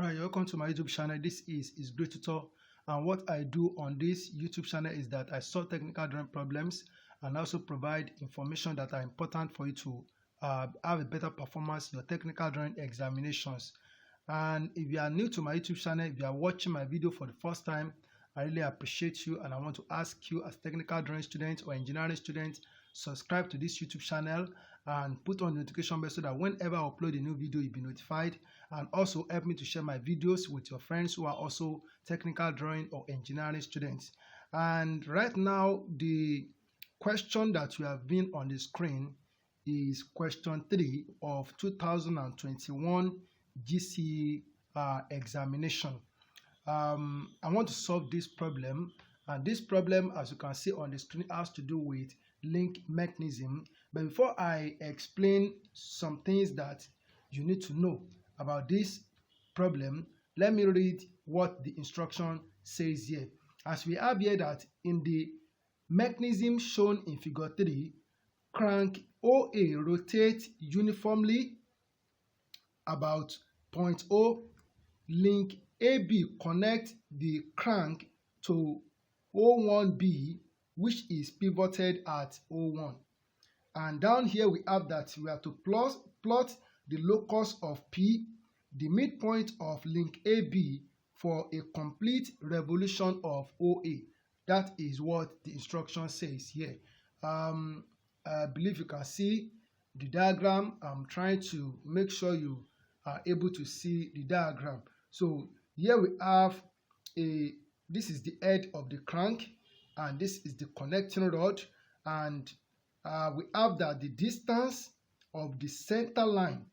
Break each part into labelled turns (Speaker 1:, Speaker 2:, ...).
Speaker 1: Alright, welcome to my YouTube channel. This is Great Tutor, and what I do on this YouTube channel is that I solve technical drawing problems and also provide information that are important for you to have a better performance in your technical drawing examinations. And if you are new to my YouTube channel, if you are watching my video for the first time, I really appreciate you, and I want to ask you as technical drawing student or engineering student, subscribe to this YouTube channel and put on the notification bell so that whenever I upload a new video, you'll be notified. And also help me to share my videos with your friends who are also technical drawing or engineering students. And right now, the question that you have been on the screen is question 3 of 2021 GCE examination. I want to solve this problem, and this problem, as you can see on the screen, has to do with link mechanism. But before I explain some things that you need to know about this problem, let me read what the instruction says here. As we have here that in the mechanism shown in figure 3, crank OA rotates uniformly about point O. Link AB connects the crank to O1B, which is pivoted at O1. And down here we have that we have to plot the locus of P, the midpoint of link AB, for a complete revolution of OA. That is what the instruction says here. I believe you can see the diagram. I'm trying to make sure you are able to see the diagram. So here we have this is the head of the crank, and this is the connecting rod, and we have that the distance of the center line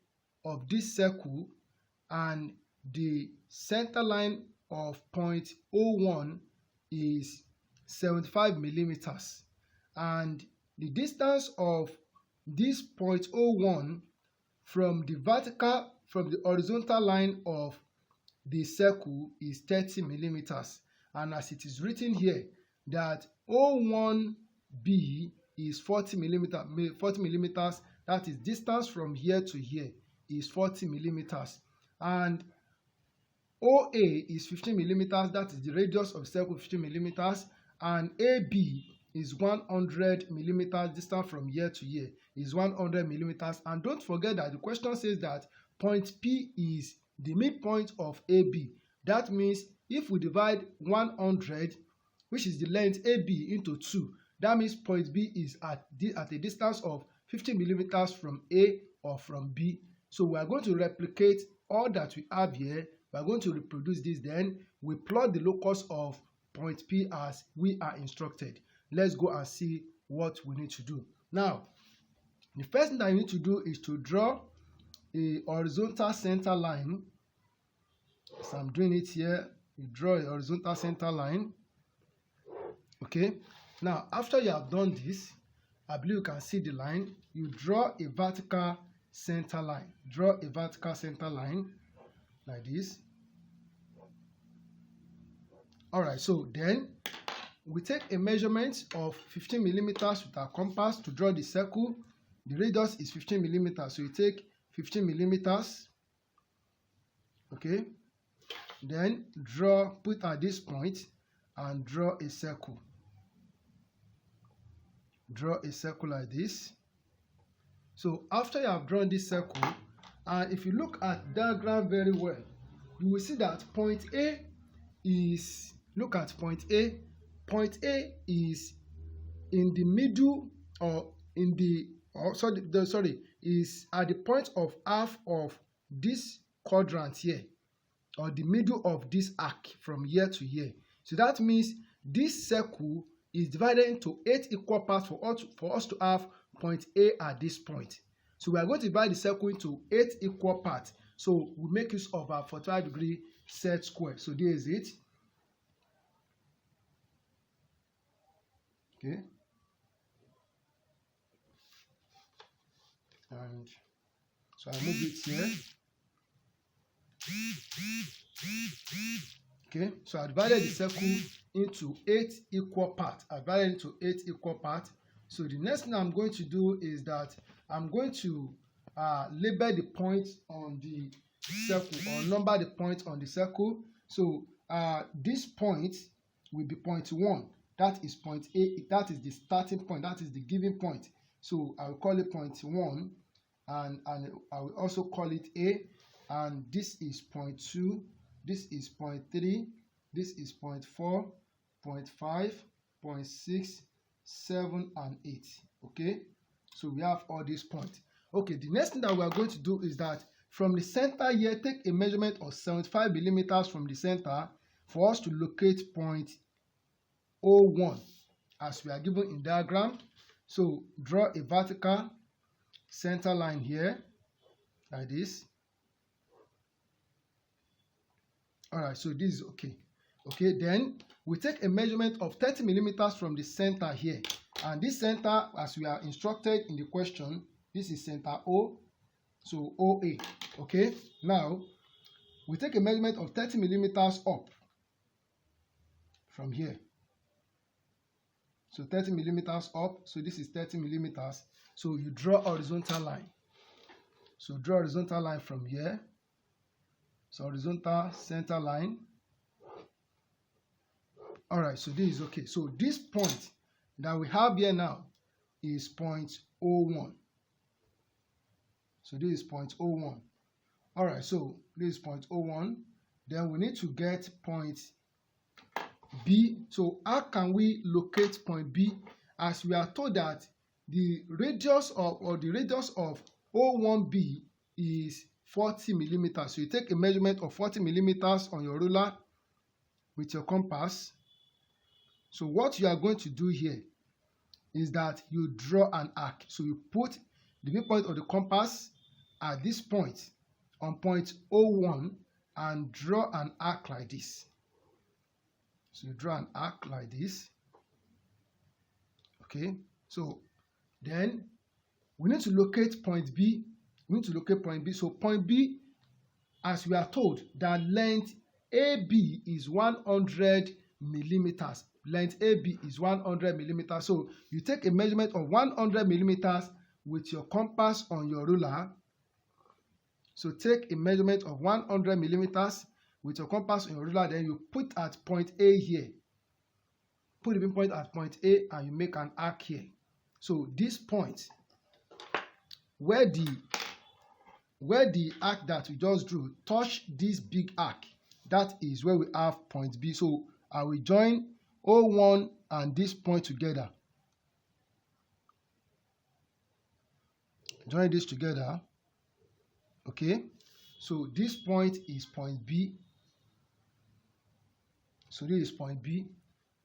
Speaker 1: of this circle and the center line of point O1 is 75 millimeters, and the distance of this point O1 from the horizontal line of the circle is 30 millimeters. And as it is written here, that O1B is 40 millimeters, that is distance from here to here is 40 millimeters, and OA is 15 millimeters, that is the radius of the circle, 15 millimeters, and AB is 100 millimeters, distance from here to here is 100 millimeters. And don't forget that the question says that point P is the midpoint of AB. That means if we divide 100, which is the length AB, into 2, that means point B is at a distance of 50 millimeters from A or from B. So we are going to replicate all that we have here. We are going to reproduce this. Then we plot the locus of point P as we are instructed. Let's go and see what we need to do. Now, the first thing that you need to do is to draw a horizontal center line. So I'm doing it here. You draw a horizontal center line. Okay. Now, after you have done this, I believe you can see the line. You draw a vertical center line. Draw a vertical center line like this. All right. So then we take a measurement of 15 millimeters with our compass to draw the circle. The radius is 15 millimeters. So you take 15 millimeters. Okay. Then put at this point and draw a circle. Draw a circle like this. So after you have drawn this circle, and if you look at the diagram very well, you will see that point A is, look at point A. Point A is in the middle, or in the, is at the point of half of this quadrant here, or the middle of this arc from here to here. So that means this circle is divided into 8 equal parts for us to have point A at this point. So we are going to divide the circle into 8 equal parts. So we make use of our 45-degree set square. So there is it. Okay. And so I move it here. Okay, so I divided the circle into 8 equal parts. So the next thing I'm going to do is that I'm going to label the points on the circle or number the point on the circle. So this point will be point 1. That is point A. That is the starting point. That is the given point. So I will call it point 1, and I will also call it A. And this is point 2. This is point 3. This is point 4, point 5, point 6, 7, and 8. Okay. So we have all these points. Okay. The next thing that we are going to do is that from the center here, take a measurement of 75 millimeters from the center for us to locate point 01 as we are given in diagram. So draw a vertical center line here like this. All right, so this is okay. Okay, then we take a measurement of 30 millimeters from the center here. And this center, as we are instructed in the question, this is center O, so OA. Okay, now we take a measurement of 30 millimeters up from here. So 30 millimeters up, so this is 30 millimeters. So you draw a horizontal line. So draw a horizontal line from here. So horizontal center line. All right, so this is okay. So this point that we have here now is point 01. So this is point 01. All right, so this is point 01. Then we need to get point B. So how can we locate point B? As we are told that the radius of 01B is 40 millimeters. So you take a measurement of 40 millimeters on your ruler with your compass. So what you are going to do here is that you draw an arc. So you put the midpoint of the compass at this point on point 01 and draw an arc like this. So you draw an arc like this. Okay, so then we need to locate point B. We need to locate point B. So point B, as we are told, that length AB is 100 millimeters. Length AB is 100 millimeters. So you take a measurement of 100 millimeters with your compass on your ruler. So take a measurement of 100 millimeters with your compass on your ruler. Then you put at point A here. Put the pinpoint at point A and you make an arc here. So this point, where the arc that we just drew touch this big arc, that is where we have point B. So I will join 01 and this point together. Join this together. Okay, so this point is point B. So this is point B.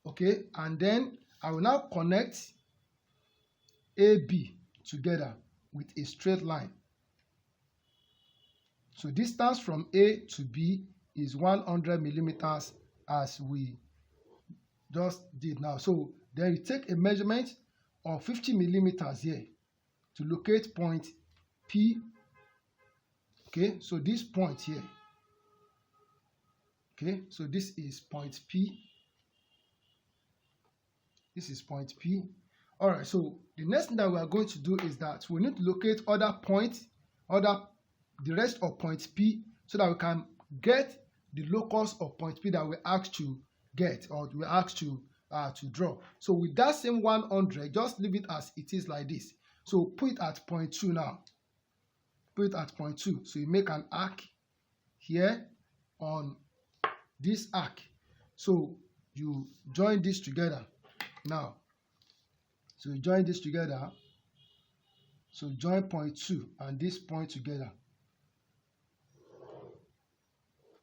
Speaker 1: Okay, and then I will now connect AB together with a straight line. So distance from A to B is 100 millimeters as we just did now. So then you take a measurement of 50 millimeters here to locate point P. Okay, so this point here. Okay, so this is point P. This is point P. All right, so the next thing that we are going to do is that we need to locate other points, the rest of point P, so that we can get the locus of point P that we asked to get, or we asked to draw. So with that same 100, just leave it as it is like this. So put it at point 2 now. Put it at point 2. So you make an arc here on this arc. So you join this together now. So you join this together. So join point 2 and this point together.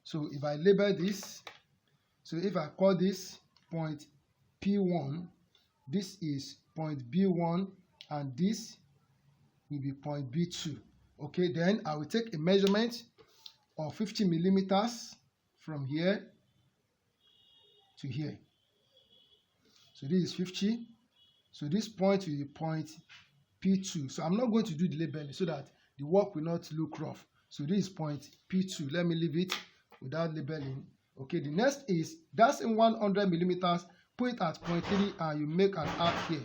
Speaker 1: So if I label this, so if I call this point P1, this is point B1, and this will be point B2. Okay, then I will take a measurement of 50 millimeters from here to here. So this is 50. So this point will be point P2. So I'm not going to do the labeling so that the work will not look rough. So this is point P2. Let me leave it without labeling. Okay, the next is that's in 100 millimeters. Put it at point 3 and you make an arc here.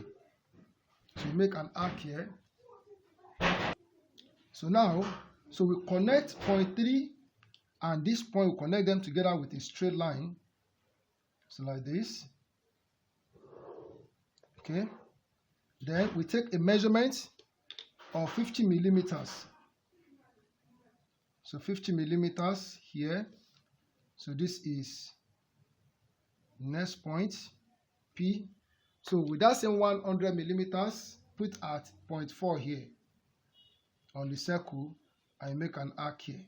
Speaker 1: So you make an arc here. So now, so we connect point 3 and this point, we connect them together with a straight line. So like this. Okay. Then we take a measurement of 50 millimeters. So 50 millimeters here. So this is next point P. So with that same 100 millimeters, put at 0.4 here on the circle and make an arc here.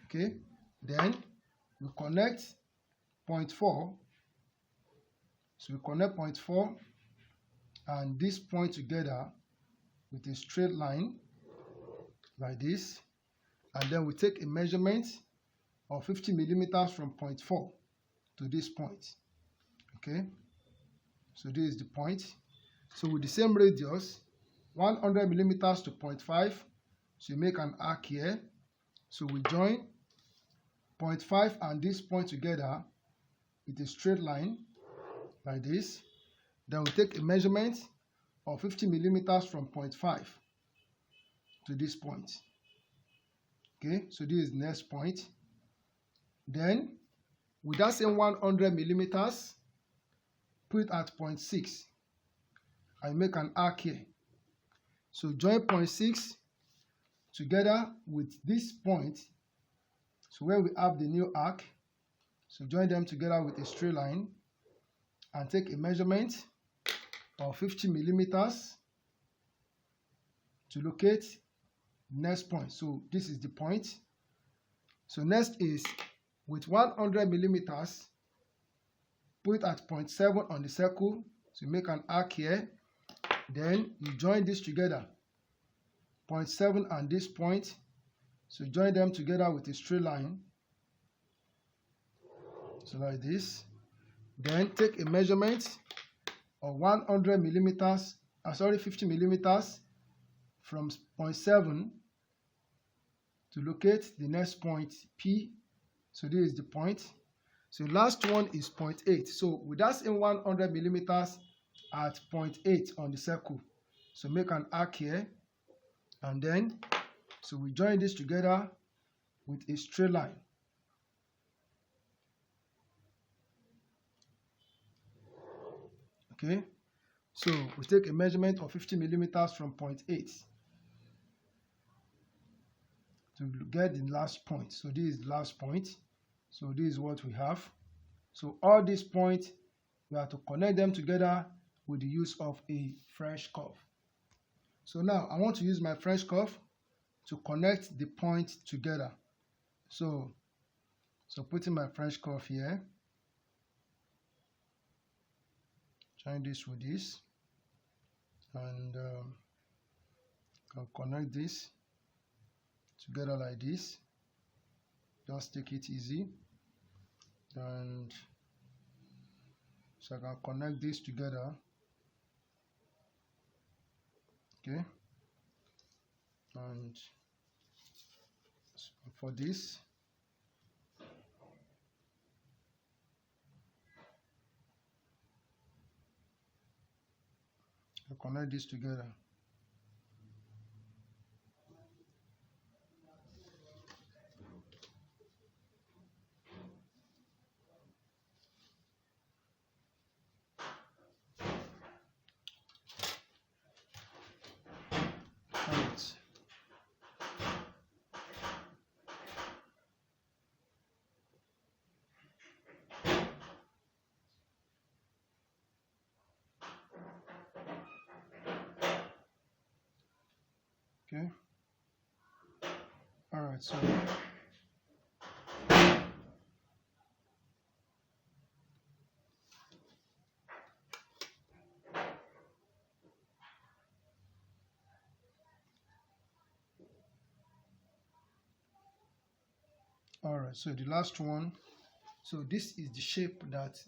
Speaker 1: Okay. Then we connect 0.4. So we connect 0.4 and this point together with a straight line like this, and then we take a measurement of 50 millimeters from 0.4 to this point. Okay, so this is the point. So with the same radius, 100 millimeters to 0.5, so you make an arc here. So we join 0.5 and this point together with a straight line like this. Then we take a measurement of 50 millimeters from 0.5 to this point. Okay, so this is the next point. Then with that same 100 millimeters, put it at 0.6 and make an arc here. So join 0.6 together with this point. So where we have the new arc, so join them together with a straight line and take a measurement of 50 millimeters to locate next point. So this is the point. So next is with 100 millimeters, put at 0.7 on the circle. So make an arc here. Then you join this together, 0.7 and this point. So join them together with a straight line. So like this. Then take a measurement of 100 millimeters, 50 millimeters from 0.7 to locate the next point P. So this is the point. So last one is 0.8. So with that same 100 millimeters at 0.8 on the circle. So make an arc here, and then so we join this together with a straight line. Okay, so we take a measurement of 50 millimeters from 0.8 to get the last point. So this is the last point. So this is what we have. So all these points, we have to connect them together with the use of a French curve. So now I want to use my French curve to connect the points together. So putting my French curve here, join this with this, and I'll connect this together like this. Just take it easy, and so I can connect this together. Okay, and for this, I connect this together. Okay. All right. So so the last one. So this is the shape that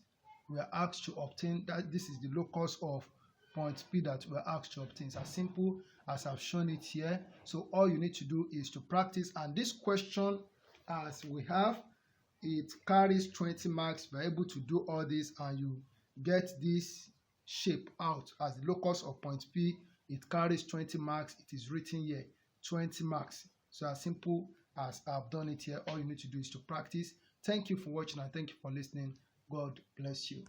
Speaker 1: we are asked to obtain. That this is the locus of point P that we are asked to obtain. It's as simple as I've shown it here. So all you need to do is to practice. And this question, as we have, it carries 20 marks. We're able to do all this, and you get this shape out as the locus of point P. It carries 20 marks. It is written here, 20 marks. So as simple as I've done it here. All you need to do is to practice. Thank you for watching and thank you for listening. God bless you.